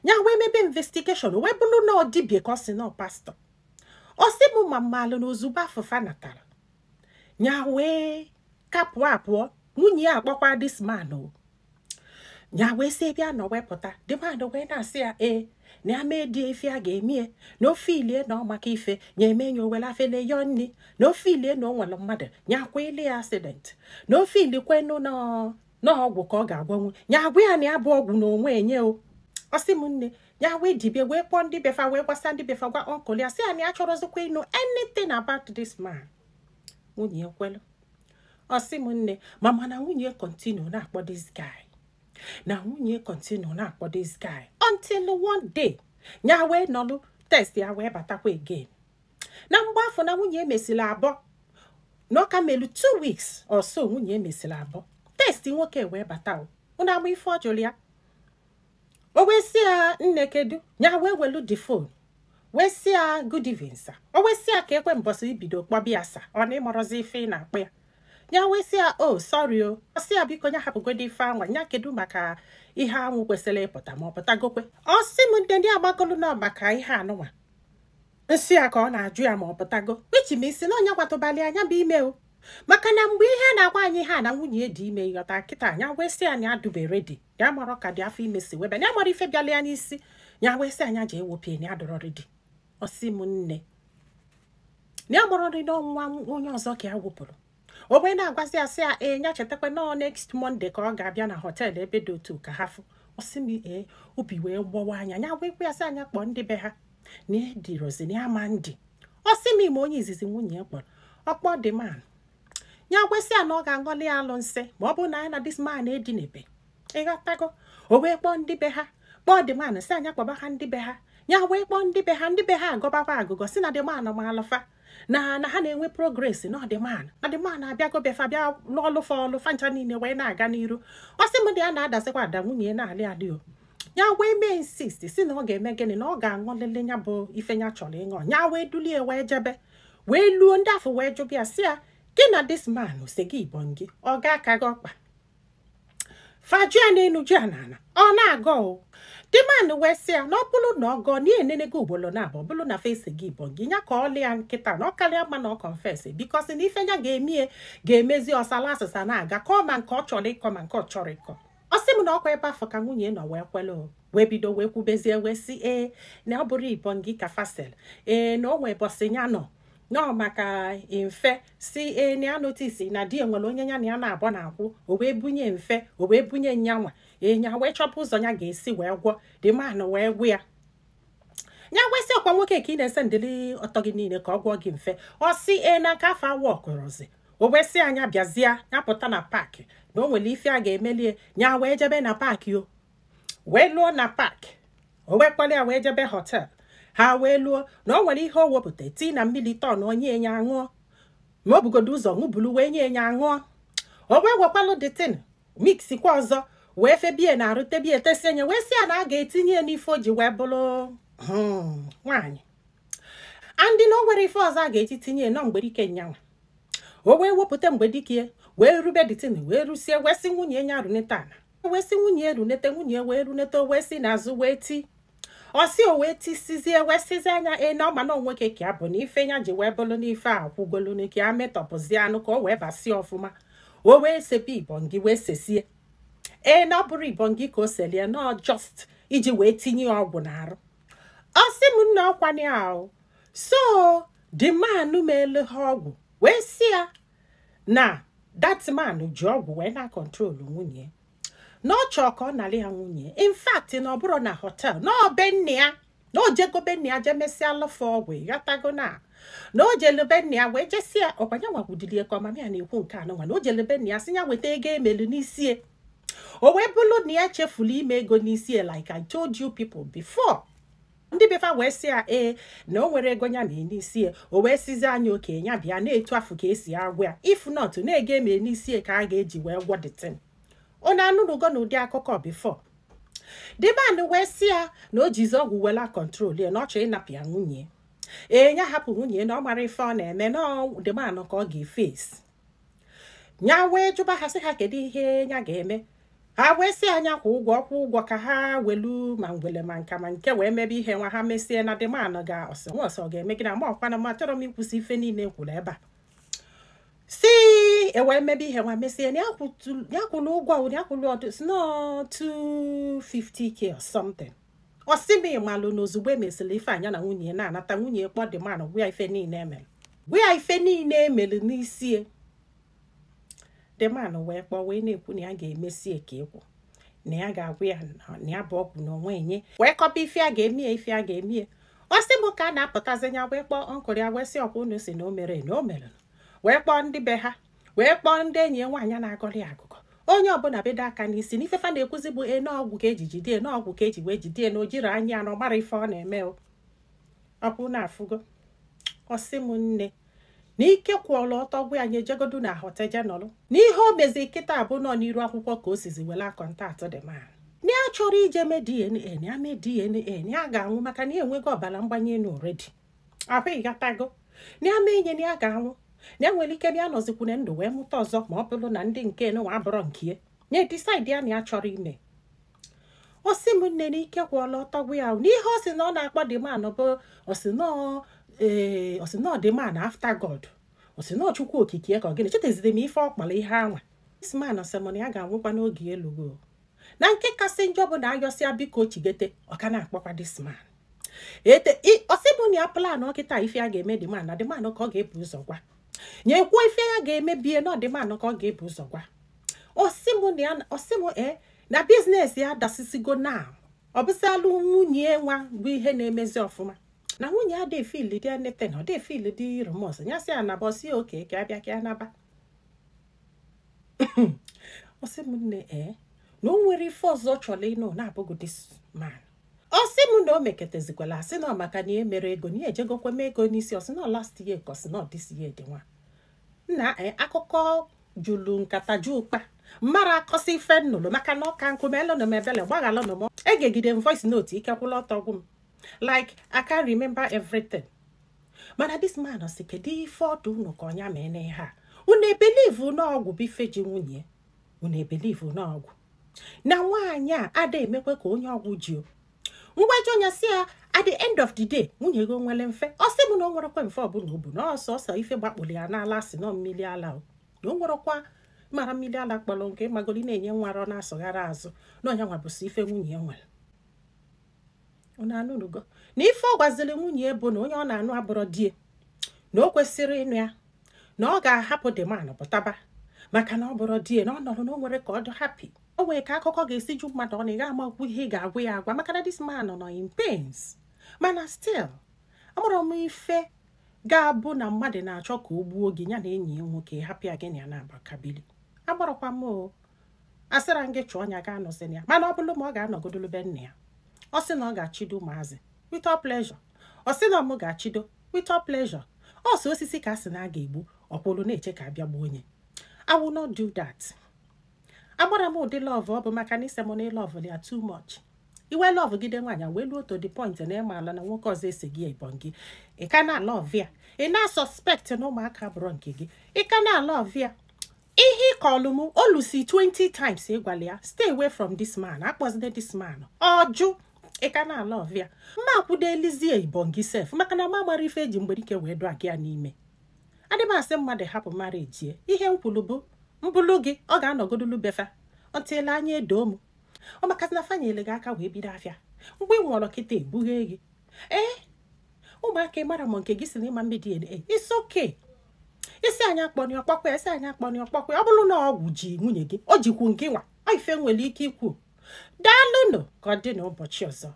nya we mebe investigation we bulu na odibie ka osi na pastor osi mu mamalu na ozuba fufa natara nya we kapu apuo nwunye akpọkwa this man o nya we se bia no wepụta the man we na asị ya na amedi ife a ga-emie no filie na maka ife nya emenyo wela fele yonni no filie no nwere mmadụ nya kwa ile accident no fili kwenu na ọgwụ ka ọ ga-agwọnwu nya agwụ ya na abụ ọgwụ na onwe enye o osi m nne nya we dibie we kpọ ndị befa we gbasa ndị befa gwa uncle ya sị ya na achọrọzikwa ịnụ anything about this man nwunye kwelu osi m nne mama na nwunye continue na akpọ this guy na nwunye continue na akpọ this guy until one day nya we nọlụ test ya wee batakwa again na mgbe afọ na nwunye mesịrị abụọ n'ọka melu 2 weeks or so nwunye mesịrị abụọ test nwoke wee bata o unu ama ife ọjụrụ ya o wee sị ya nne kedu nya wee welu the phone wee sị ya good evening sir o wee sị ya ka ekwe mbọsị ibido kpọbịa sa ọ na ịmọrọzi ife ị na-akpọ ya nya wee sị ya oh sorry o sị ya biko nya hapụgodo ife anwa nya kedu maka ihe anwụ kwesịrị ịpụta ma ọ pụtagokwe ọ sị m ndị agbagolu na maka ihe anụnwa nsị ya ka ọ na-ajụ ya ma ọ pụtago which means na onye gwatụbali anya bụ ime o maka na mgbe ihe na-agwa anyị ha na nwunye dị ime ịghọta kịta anya wee sị anyị adụbere dị ya mara ka dị afọ ime si webe ya mara ife bịala ya n'isi ya wee sị anya ji ewopie na adọrọrị dị ọ sị m nne na ya mụrọrị n'ọnwa onye ọzọ ka ya wepụrụ o wee na-agwazi asị ya nya chetakwa na next Monday ka ọ ga-abịa na họteelụ ebe dị otu ka ha fụ ọ sị m obi wee gbawa anya ya wee kwe asị anya kpọọ ndị be ha na edirozi na ama ndị ọ sị m ime onye izizi nwunye kpọrọ ọkpọ dị man nya gwesị ya na ọ ga-aṅụli ya alụ nsị ma ọ bụ na ya na this man edinebe ịghọtago o wee kpọọ ndị be ha kpọọ dị man sị anya kpọba ha ndị be ha nya wee kpọọ ndị be ha agọbakwa agụgọ si na dị man ma alụfa na ha na-enwe progress na dị man abịago befa bịa n'ọlụfa ncha niile wee na-aga n'iru ọ sị m dị ya na-adazikwa ada nwunye na-alị alị o nya wee mee insist si na ọ ga-eme gịnị na ọ ga-aṅụlele ya bụ ife ya chọrọ ịṅụ nya wee dulie wee jebe wee luo ndị afọ wee jụbịa si ya gị na this man se gị ibon gị ọ ga-aka gị ọkpa faju ya n'enu ju ya n'ala ọ na-agọ o the man wee sị ya na ọ bụrụ na ọ gọọ na enene gị ugboro na abụọ bụrụ na face gị ibon gị nya ka ọ lịa nkịta na ọ karịa mma na ọ confess because na ife ya ga-emezi ọsala asịsa na-aga kọọ ma nke ọ chọrọ ịkọ ma nke ọ chọrọ ịkọ ọ sị m na ọkwa ebe afọ ka nwunye nọ wee kwelu wee bido wee kwubezie wee sị na ọ bụrụ ibon gị ka fasel na o nwee bọsị ya nọ no maka mfe si na notice na di enwere onye nya na ya na-abọ na-akwụ o wee bunye mfe o wee bunye nyanwa nya wee chọpụ ụzọ ya ga-esi wee gwọ dị man wee gwu ya nya wee sị ọkwa nwoke ka ị na-ese ndịli ọtọ gị niile ka ọ gwọ gị mfe ọ sị na nke afọ awa ọkụrụzi o wee sị anya bịazie ya pụta na paakị na o nwere ife a ga-emelie nya wee jebe na paakị o wee lụọ na paakị o wee kpọrọ ya wee jebe họtel ha wee lụọ na o nwere ihe o wepụta tii na mmiri tọn onye enye aṅụọ ma o bugodo ụzọ ṅụbulu wee nye enye aṅụọ o wee wekwalụ dịtin miksikwa ọzọ wee febie na arụtebie tesi enye wee sị ya na a ga-etinye ya n'ife o ji wee bụrụ nwaanyị andị na o nwere ife ọzọ a ga-eji tinye nọ mgberike nyanwa o wee wepụta mgbedike wee rube dịtin wee rusie wee sị nwunye nya runete ana wee sị nwunye runete nwunye wee runete wee sị n'azụ wee ti ọ sị o wee tisizie wee sizie anya na ọma na onweke ka abụ na ife ya ji wee bụrụ n'ife a kwụgolu na ka ya metọpụzie anụ ka o wee basie ọfụma o wee sepe ibon gị wee sesie na ọ bụrụ ibon gị ka o selie na just iji wee tinye ọgwụ n'arụ ọ sị m nna ọkwanye ahụ so the man meele ha ọgwụ wee sị ya na that man ji ọgwụ wee na kontrol nwunye na ọ chọọ ka ọ narị ya nwunye in fact na ọ bụrụ na hotel na ọbe nne ya na o jego be nne ya je mesịa lụfọ ọgwụ yọtago na o jelebe nne ya wee jesia ọkwanye nwagwudilie ka ọmama ya na-ekwu nke anụnwa na o jelebe nne ya sị ya weta ego emelu n'isie o wee bụrụ na ya chefuru ime ego n'isie like I told you people before ndị befa wee sị ya na o nwere ego ya na n'isie o wee sizi anya oke ya bịa na-etu afụ ka esi agwa ya if not na ego emelu n'isie ka a ga-eji wee gwọ the thing ọ na-anụrugo n'ụdị akụkọ bifo the man wee sị ya na o jizi ọgwụ wela kontrol ya na ọ chọrọ ịnapụ ya nwunye ya hapụ nwunye na ọ mara ife ọ na-eme na the man ka ọ ga-efesi nya wee jụba ha sị ha kedu ihe ya ga-eme ha wee sị anya kwa ụgwọ ka ha welu ma ngwele ma nka ma nke wee mebe ihe nwa ha mesie na demand ga ọsọ ga-eme gị na ma ọkwana ma chọrọ m ikwụsị ife niile kwuru ebe a si ewee mebe ihe nwa mesie na ya kwụrụ ụgwọ ya kwụrụ ọdụ si no 250k or something osimi malụ na ozugbo emesịrị ife anya na nwunye na-anata nwunye kpọ demand gwa ife niile emere n'isi demand wee kpọ wee na-ekwu na ya ga-emesi eke ekwu na ya ga-agwa ya na ya bụ ọgwụ na onwe enye wee kọba ife a ga-emie osimo ka a na-apụtazi ya wee kpọọ ọnkụrụ ya wee sị ọkwa unu si na o mere wee kpọọ ndị be ha wee kpọọ ndị enyi ya nwaanyị na-agọrị agụgọ onye ọbụla bedo aka n'isi n'ifefa na-ekwuzi bụ n'ọgwụ ka eji jidie n'ọgwụ ka eji wee jidie na o jiri anya na ọgbara ife ọ na-eme ọkwụ na-afụgo ọsịm nne na ike kwụọla ọtọ gwa anyị ejegodu na hoteje nọrụ n'ihe o mezi kịta abụ nọ n'iru akwụkwọ ka o sizi wela kọntaktị dị man na ya chọrọ ije mee DNA na ya mee DNA na ya ga-anwụ maka na enweghị ọbara mgbanye enu oredi ahụ ịghatago na ya mee ihe na ya ga-anwụ na nwere ike bịa nọzikwune ndụ wee mụta ọzọ ma ọ bụrụ na ndị nke nwa abụrọ nke nye disaidi ya na ya chọrọ ime osi m nne na ike kwụọla ọtọgwụ ya n'ihe o si na ọ na-akpọ demand bụ osinọ demand after God osinọ Chukwu okike ka ọ gịnị chetezide m ife ọkpara ihe anwa isman semon ya ga-anwụkwa n'oge elugo na nke kasị njọ bụ na ayọsịa biko chigete ọka na-akpọkwa disman osi na ya plan ọkịta ife ya ga-eme demand na demand ka ọ ga-ebu ụzọ gwa nyekwuo ife ya ga-emebie n'ọdịmanụ ka ọ ga-ebu ụzọ gwa osimu na biznes ya dasisigo na ọ bụsalụ nwunye nwa bụ ihe na-emezi ọfụma na nwunye adị fil dị anete na ọ dị fil dị rumos nyasị ya na bọsi oke ka abịa ka ya naba osimu nne na o nwere ife ọzọ chọrọ ịnụ na-abụghị dis man osimu na o meketezikwala asị na maka na emere ego na ejegokwa m ego n'isi ọsị na last year ka ọsị na this year dị nwa na akụkọ julu nkata ju ụkpa mmara akọsị ife nnụlụ maka na ọka nkụ melụ na mebele gbaghalụ na m egegide m voice note ike kwụla ọtọ gwụ m like I can't remember everything mana this man si kedu ife ọdụ unu ka ọnya mee na ihe a unu ebelivu n'ọgwụ bụ ife ji nwunye unu ebelivu n'ọgwụ na nwaanyị a ada emekwe ka onye ọgwụ ji ngwaji onye si ya at the end of the day nwunye go nwere mfe ọ sị m na o nwerekwa mfe ọbụla obu na ọsọ ife gbakpụrụ ya n'ala si na mmiri ala na o nwerekwa mara mmiri ala kpọrọ nke magoli na-enye nwarọ na-asọghara azụ na ọnya nwa bụsị ife nwunye nwere anụnugo na ife ọ gwaziri nwunye bụ na onye ọ na-anụ abụrọ die na o kwesịrị ịnụ ya na ọ ga-ahapụ demand pụtaba maka na ọ bụrụ die na ọ nọrọ na o nwere ka ọ dị happy o nwere ka akụkọ ga-esi ju mmadụ ọ na ị ga-amagwu ihe ị ga-agwa ya agwa maka na this man nọ in pains mana still amụrụ m ife ga-abụ na mmadụ na-achọ ka o gbuo gị ya na enyi ya nwoke hapụ ya gị na ya na-agbakabili agbarakwa m asịra m gị chụọ ọnya ga-anọzi ya mana ọ bụrụ ma ọ ga-anọgodolu be nne ya ọ sị na ọ ga-achido ụmụazị with all pleasure ọ sị na m ga-achido with all pleasure ọ sị osisi ka a sị na a ga-egbu ọkwụlụ na-eche ka abịa gbuo onye I will not do that. Agbara m ụdị love ọ bụ maka na isemone love ya too much iwe love gide nwaanyị wee luo to the point na ịmaala na nwoke ọzọ esi gị ịbọn gị ị ka na love ya ị na-suspect na ụmụaka bụrụ nke gị ị ka na love ya ihe ịkọlụ m olusi 20 times ịgwala ya stay away from this man akpọzide this man ọjụ ị ka na love ya mma akwụdo elizie ịbọn gị sef maka na ma mara ife eji mgberike wee dụ gị ya n'ime adị m asị mmadụ hapụ mara ejie ihe m kwuru bụ mbụlụ gị ọ ga-anọgodulu befa ọtịla anya edo m ọ maka na fanyele gị aka wee bido afịa mgbe ị nwụrụ kịta ebughe gị ụmụaka mara m nke gị si na ịma mmedi it's okay isi anya akpọni ọkpọkwa isi anya akpọni ọkpọkwa ọ bụrụ na ọgwụ ji nwunye gị o jikwu nke nwa ọ ife nwere ike ikwu daalụnụ ka ọ dị n'ụbọchị ọzọ.